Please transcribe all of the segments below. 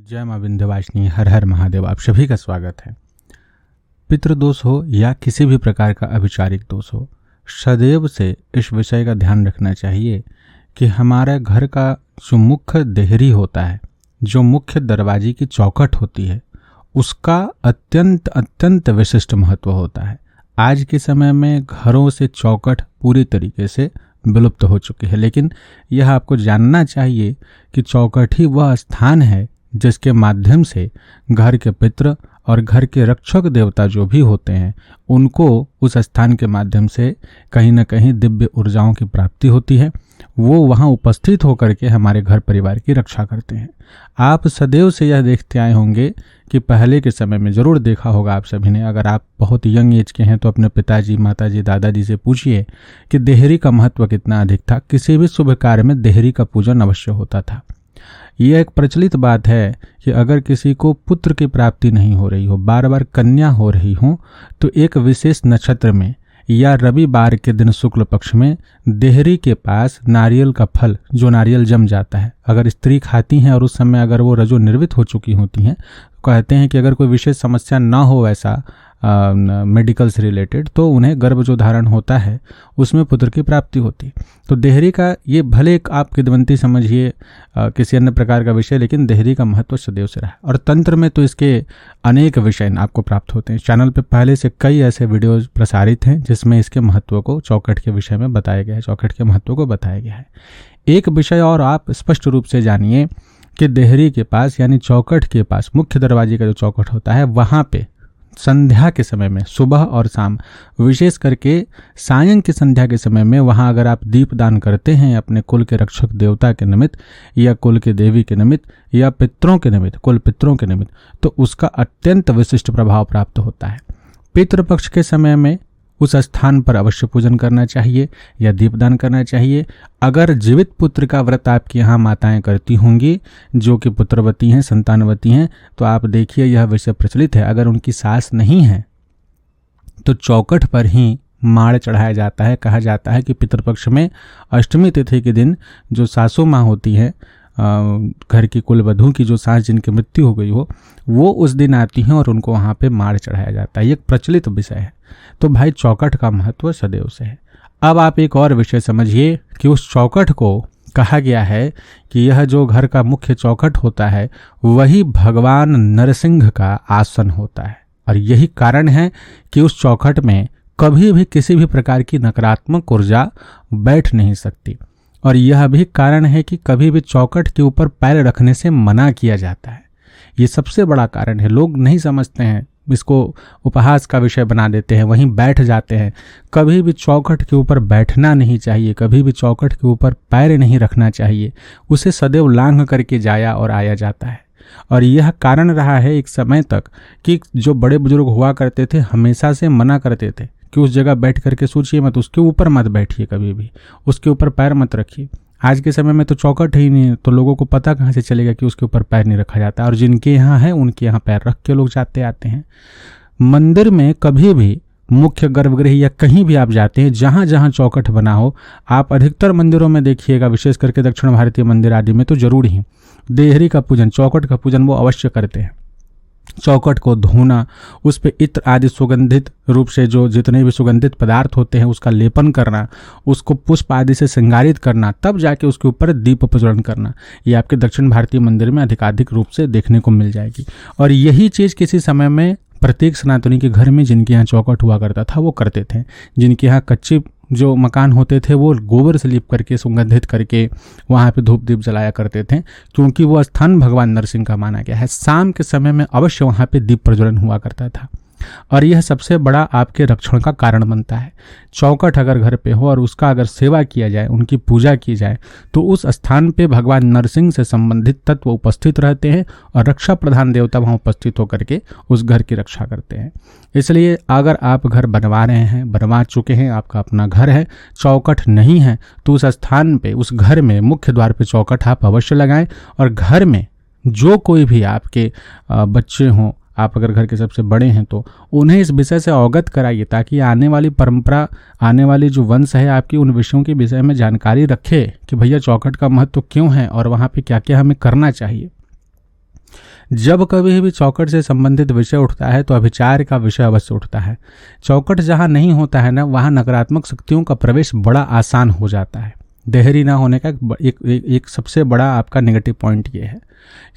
जय माँ विंध्यवासिनी, हर हर महादेव। आप सभी का स्वागत है। पितृदोष हो या किसी भी प्रकार का अभिचारिक दोष हो, सदैव से इस विषय का ध्यान रखना चाहिए कि हमारे घर का जो मुख्य देहरी होता है, जो मुख्य दरवाजे की चौखट होती है, उसका अत्यंत अत्यंत विशिष्ट महत्व होता है। आज के समय में घरों से चौखट पूरी तरीके से विलुप्त हो चुकी है, लेकिन यह आपको जानना चाहिए कि चौखट ही वह स्थान है जिसके माध्यम से घर के पितृ और घर के रक्षक देवता जो भी होते हैं, उनको उस स्थान के माध्यम से कहीं न कहीं दिव्य ऊर्जाओं की प्राप्ति होती है। वो वहाँ उपस्थित होकर के हमारे घर परिवार की रक्षा करते हैं। आप सदैव से यह देखते आए होंगे कि पहले के समय में ज़रूर देखा होगा आप सभी ने, अगर आप बहुत यंग एज के हैं तो अपने पिताजी, माताजी, दादाजी से पूछिए कि देहरी का महत्व कितना अधिक था। किसी भी शुभ कार्य में देहरी का पूजन अवश्य होता था। यह एक प्रचलित बात है कि अगर किसी को पुत्र की प्राप्ति नहीं हो रही हो, बार बार कन्या हो रही हो, तो एक विशेष नक्षत्र में या रविवार के दिन शुक्ल पक्ष में देहरी के पास नारियल का फल, जो नारियल जम जाता है, अगर स्त्री खाती हैं और उस समय अगर वो रजो निर्वित हो चुकी होती हैं, तो कहते हैं कि अगर कोई विशेष समस्या ना हो वैसा मेडिकल से रिलेटेड, तो उन्हें गर्भ जो धारण होता है उसमें पुत्र की प्राप्ति होती। तो देहरी का ये भले एक आप किदवंती समझिए किसी अन्य प्रकार का विषय, लेकिन देहरी का महत्व सदैव से रहा। और तंत्र में तो इसके अनेक विषय आपको प्राप्त होते हैं। चैनल पे पहले से कई ऐसे वीडियोज प्रसारित हैं जिसमें इसके महत्व को, चौखट के विषय में बताया गया है, चौखट के महत्व को बताया गया है। एक विषय और आप स्पष्ट रूप से जानिए कि देहरी के पास यानी चौखट के पास, मुख्य दरवाजे का जो चौखट होता है, वहाँ पे संध्या के समय में, सुबह और शाम, विशेष करके सायं की संध्या के समय में, वहाँ अगर आप दीप दान करते हैं अपने कुल के रक्षक देवता के निमित्त या कुल के देवी के निमित्त या पितरों के निमित्त, कुल पितरों के निमित्त, तो उसका अत्यंत विशिष्ट प्रभाव प्राप्त होता है। पितृपक्ष के समय में उस स्थान पर अवश्य पूजन करना चाहिए या दीपदान करना चाहिए। अगर जीवित पुत्र का व्रत आपके यहाँ माताएं करती होंगी जो कि पुत्रवती हैं, संतानवती हैं, तो आप देखिए यह विषय प्रचलित है। अगर उनकी सास नहीं है तो चौखट पर ही माड़ चढ़ाया जाता है। कहा जाता है कि पितृपक्ष में अष्टमी तिथि के दिन जो सासू माँ होती हैं, घर की कुल वधू की जो सास जिनकी मृत्यु हो गई हो, वो उस दिन आती हैं और उनको वहाँ पे माड़ चढ़ाया जाता है। ये एक प्रचलित विषय है। तो भाई चौखट का महत्व सदैव से है। अब आप एक और विषय समझिए कि उस चौखट को कहा गया है कि यह जो घर का मुख्य चौखट होता है वही भगवान नरसिंह का आसन होता है। और यही कारण है कि उस चौखट में कभी भी किसी भी प्रकार की नकारात्मक ऊर्जा बैठ नहीं सकती। और यह भी कारण है कि कभी भी चौखट के ऊपर पैर रखने से मना किया जाता है। ये सबसे बड़ा कारण है। लोग नहीं समझते हैं, इसको उपहास का विषय बना देते हैं, वहीं बैठ जाते हैं। कभी भी चौखट के ऊपर बैठना नहीं चाहिए, कभी भी चौखट के ऊपर पैर नहीं रखना चाहिए। उसे सदैव लांघ करके जाया और आया जाता है। और यह कारण रहा है एक समय तक कि जो बड़े बुजुर्ग हुआ करते थे हमेशा से मना करते थे कि उस जगह बैठ करके सोचिए मत, उसके ऊपर मत बैठिए, कभी भी उसके ऊपर पैर मत रखिए। आज के समय में तो चौखट ही नहीं है, तो लोगों को पता कहाँ से चलेगा कि उसके ऊपर पैर नहीं रखा जाता। और जिनके यहाँ है उनके यहाँ पैर रख के लोग जाते आते हैं। मंदिर में कभी भी, मुख्य गर्भगृह या कहीं भी आप जाते हैं, जहाँ जहाँ चौखट बना हो, आप अधिकतर मंदिरों में देखिएगा, विशेष करके दक्षिण भारतीय मंदिर आदि में तो जरूर ही देहरी का पूजन, चौखट का पूजन वो अवश्य करते हैं। चौखट को धोना, उस पे इत्र आदि सुगंधित रूप से जो जितने भी सुगंधित पदार्थ होते हैं उसका लेपन करना, उसको पुष्प आदि से श्रृंगारित करना, तब जाके उसके ऊपर दीप प्रज्वलन करना, ये आपके दक्षिण भारतीय मंदिर में अधिकाधिक रूप से देखने को मिल जाएगी। और यही चीज़ किसी समय में प्रत्येक सनातनी के घर में जिनके यहाँ चौखट हुआ करता था वो करते थे। जिनके यहाँ कच्चे जो मकान होते थे वो गोबर से लीप करके, सुगंधित करके वहाँ पे धूप दीप जलाया करते थे, क्योंकि वो स्थान भगवान नरसिंह का माना गया है। शाम के समय में अवश्य वहाँ पे दीप प्रज्वलन हुआ करता था। और यह सबसे बड़ा आपके रक्षण का कारण बनता है। चौखट अगर घर पे हो और उसका अगर सेवा किया जाए, उनकी पूजा की जाए, तो उस स्थान पे भगवान नरसिंह से संबंधित तत्व उपस्थित रहते हैं और रक्षा प्रधान देवता वहाँ उपस्थित होकर के उस घर की रक्षा करते हैं। इसलिए अगर आप घर बनवा रहे हैं, बनवा चुके हैं, आपका अपना घर है, चौखट नहीं है, तो उस स्थान पे, उस घर में मुख्य द्वार पे चौखट आप अवश्य लगाएं। और घर में जो कोई भी आपके बच्चे हों, आप अगर घर के सबसे बड़े हैं तो उन्हें इस विषय से अवगत कराइए, ताकि आने वाली परंपरा, आने वाली जो वंश है आपकी, उन विषयों के विषय में जानकारी रखे कि भैया चौखट का महत्व क्यों है और वहाँ पे क्या क्या हमें करना चाहिए। जब कभी भी चौखट से संबंधित विषय उठता है तो अभिचार का विषय अवश्य उठता है। चौखट जहाँ नहीं होता है ना, वहाँ नकारात्मक शक्तियों का प्रवेश बड़ा आसान हो जाता है। देहरी ना होने का एक सबसे बड़ा आपका नेगेटिव पॉइंट ये है।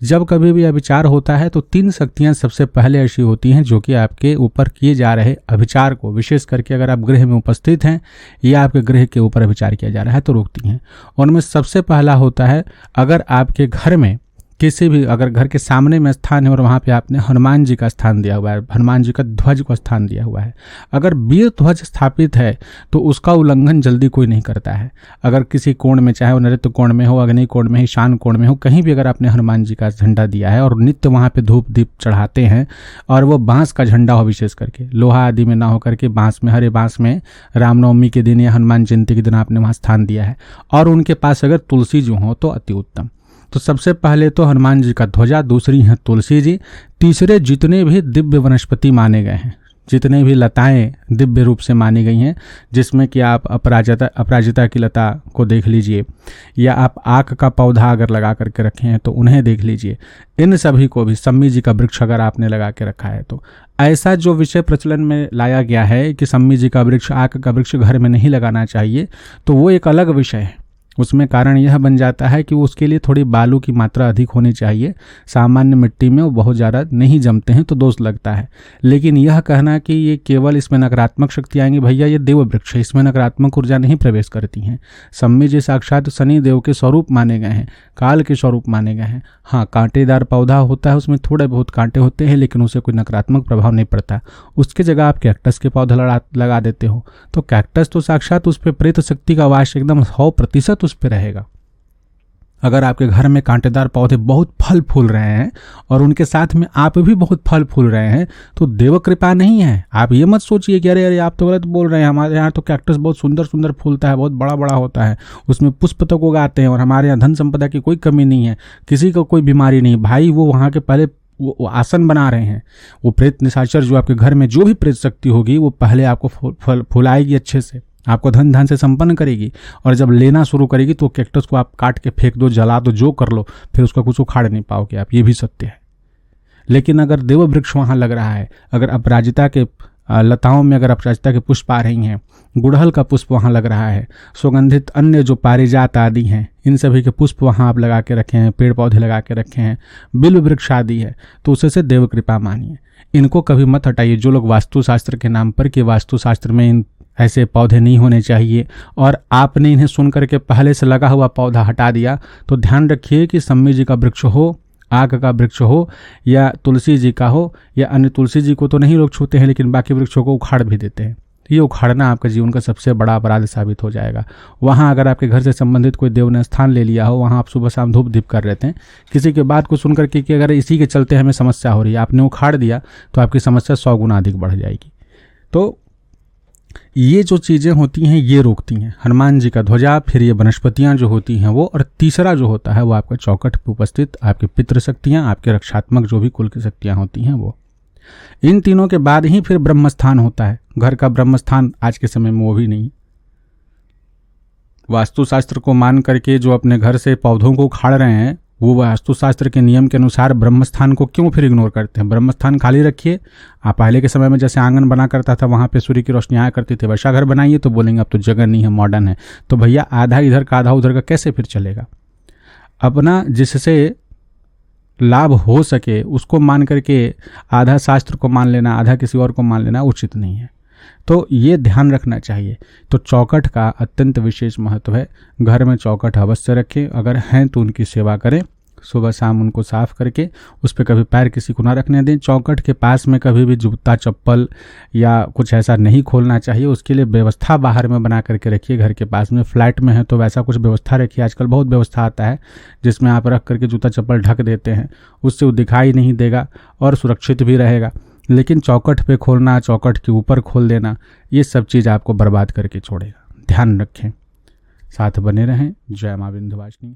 जब कभी भी अभिचार होता है तो 3 शक्तियां सबसे पहले ऐसी होती हैं जो कि आपके ऊपर किए जा रहे अभिचार को, विशेष करके अगर आप गृह में उपस्थित हैं या आपके गृह के ऊपर अभिचार किया जा रहा है तो रोकती हैं। उनमें सबसे पहला होता है, अगर आपके घर में किसी भी, अगर घर के सामने में स्थान है और वहाँ पे आपने हनुमान जी का स्थान दिया हुआ है, हनुमान जी का ध्वज को स्थान दिया हुआ है, अगर वीर ध्वज स्थापित है तो उसका उल्लंघन जल्दी कोई नहीं करता है। अगर किसी कोण में, चाहे वो नृत्य कोण में हो, अग्नि कोण में, ईशान कोण में हो, कहीं भी अगर आपने हनुमान जी का झंडा दिया है और नित्य वहाँ पे धूप दीप चढ़ाते हैं और वो बांस का झंडा हो, विशेष करके लोहा आदि में ना होकर के बांस में, हरे बांस में, रामनवमी के दिन या हनुमान जयंती के दिन आपने वहाँ स्थान दिया है और उनके पास अगर तुलसी जो हो तो अति उत्तम। तो सबसे पहले तो हनुमान जी का ध्वजा, दूसरी है तुलसी जी, तीसरे जितने भी दिव्य वनस्पति माने गए हैं, जितने भी लताएं दिव्य रूप से मानी गई हैं, जिसमें कि आप अपराजिता की लता को देख लीजिए या आप आक का पौधा अगर लगा करके रखे हैं तो उन्हें देख लीजिए। इन सभी को भी, सम्मी जी का वृक्ष अगर आपने लगा के रखा है तो ऐसा जो विषय प्रचलन में लाया गया है कि सम्मी जी का वृक्ष, आक का वृक्ष घर में नहीं लगाना चाहिए, तो वो एक अलग विषय है। उसमें कारण यह बन जाता है कि उसके लिए थोड़ी बालू की मात्रा अधिक होनी चाहिए। सामान्य मिट्टी में वो बहुत ज़्यादा नहीं जमते हैं तो दोष लगता है। लेकिन यह कहना कि ये केवल इसमें नकारात्मक शक्ति आएंगी, भैया ये देव वृक्ष है, इसमें नकारात्मक ऊर्जा नहीं प्रवेश करती हैं। सम्मी जी साक्षात शनि देव के स्वरूप माने गए हैं, काल के स्वरूप माने गए हैं। हाँ, कांटेदार पौधा होता है, उसमें थोड़े बहुत कांटे होते हैं लेकिन उसे कोई नकारात्मक प्रभाव नहीं पड़ता। उसकी जगह आप कैक्टस के पौधा लगा देते हो तो कैक्टस तो साक्षात उस पर प्रेत शक्ति का वास एकदम 100% उस पर रहेगा। अगर आपके घर में कांटेदार पौधे बहुत फल फूल रहे हैं और उनके साथ में आप भी बहुत फल फूल रहे हैं तो देव कृपा नहीं है। आप ये मत सोचिए कि अरे आप तो गलत बोल रहे हैं, हमारे यहाँ तो कैक्टस बहुत सुंदर सुंदर फूलता है, बहुत बड़ा बड़ा होता है, उसमें पुष्प तक उगाते हैं और हमारे यहाँ धन संपदा की कोई कमी नहीं है, किसी को कोई बीमारी नहीं। भाई वो वहाँ के पहले वो आसन बना रहे हैं, वो प्रेत निशाचर जो आपके घर में जो भी प्रेत शक्ति होगी वो पहले आपको फुलाएगी, अच्छे से आपको धन धान से संपन्न करेगी और जब लेना शुरू करेगी तो कैक्टस को आप काट के फेंक दो, जला दो, जो कर लो, फिर उसका कुछ उखाड़ नहीं पाओगे आप। ये भी सत्य है। लेकिन अगर देव वृक्ष वहाँ लग रहा है, अगर अपराजिता के लताओं में अगर अपराजिता के पुष्प आ रही हैं, गुड़हल का पुष्प वहाँ लग रहा है, सुगंधित अन्य जो पारिजात आदि हैं इन सभी के पुष्प वहाँ आप लगा के रखे हैं, पेड़ पौधे लगा के रखे हैं, बिल्व वृक्ष आदि है, तो उससे देव कृपा मानिए। इनको कभी मत हटाइए। जो लोग वास्तुशास्त्र के नाम पर कि वास्तुशास्त्र में इन ऐसे पौधे नहीं होने चाहिए और आपने इन्हें सुन करके पहले से लगा हुआ पौधा हटा दिया, तो ध्यान रखिए कि सम्मी जी का वृक्ष हो, आक का वृक्ष हो या तुलसी जी का हो या अन्य, तुलसी जी को तो नहीं लोग छूते हैं लेकिन बाकी वृक्षों को उखाड़ भी देते हैं। ये उखाड़ना आपके जीवन का सबसे बड़ा अपराध साबित हो जाएगा। वहाँ अगर आपके घर से संबंधित कोई देव ने स्थान ले लिया हो, वहाँ आप सुबह शाम धूप दीप कर रहते हैं, किसी के बात को सुन करके कि अगर इसी के चलते हमें समस्या हो रही है, आपने उखाड़ दिया तो आपकी समस्या 100 गुना अधिक बढ़ जाएगी। तो ये जो चीज़ें होती हैं ये रोकती हैं। हनुमान जी का ध्वजा, फिर ये वनस्पतियाँ जो होती हैं वो, और तीसरा जो होता है वो आपका चौखट पर उपस्थित आपकी पितृ शक्तियाँ, आपके रक्षात्मक जो भी कुल की शक्तियाँ होती हैं वो। इन तीनों के बाद ही फिर ब्रह्मस्थान होता है। घर का ब्रह्मस्थान आज के समय में वो भी नहीं। वास्तुशास्त्र को मान करके जो अपने घर से पौधों को उखाड़ रहे हैं वो वास्तुशास्त्र के नियम के अनुसार ब्रह्मस्थान को क्यों फिर इग्नोर करते हैं। ब्रह्मस्थान खाली रखिए। आप पहले के समय में जैसे आंगन बना करता था वहाँ पे सूर्य की रोशनी आया करती थी, वैसा घर बनाइए तो बोलेंगे अब तो जगह नहीं है, मॉडर्न है। तो भैया आधा इधर का आधा उधर का कैसे फिर चलेगा। अपना जिससे लाभ हो सके उसको मान करके आधा शास्त्र को मान लेना, आधा किसी और को मान लेना उचित नहीं है। तो ये ध्यान रखना चाहिए। तो चौखट का अत्यंत विशेष महत्व है। घर में चौखट अवश्य रखें, अगर हैं तो उनकी सेवा करें, सुबह शाम उनको साफ करके उस पर कभी पैर किसी को ना रखने दें। चौखट के पास में कभी भी जूता चप्पल या कुछ ऐसा नहीं खोलना चाहिए। उसके लिए व्यवस्था बाहर में बना करके रखिए। घर के पास में, फ्लैट में है तो वैसा कुछ व्यवस्था रखिए। आजकल बहुत व्यवस्था आता है जिसमें आप रख करके जूता चप्पल ढक देते हैं, उससे वो दिखाई नहीं देगा और सुरक्षित भी रहेगा। लेकिन चौखट पे खोलना, चौखट के ऊपर खोल देना, ये सब चीज़ आपको बर्बाद करके छोड़ेगा। ध्यान रखें, साथ बने रहें। जय मां विंध्यवासिनी।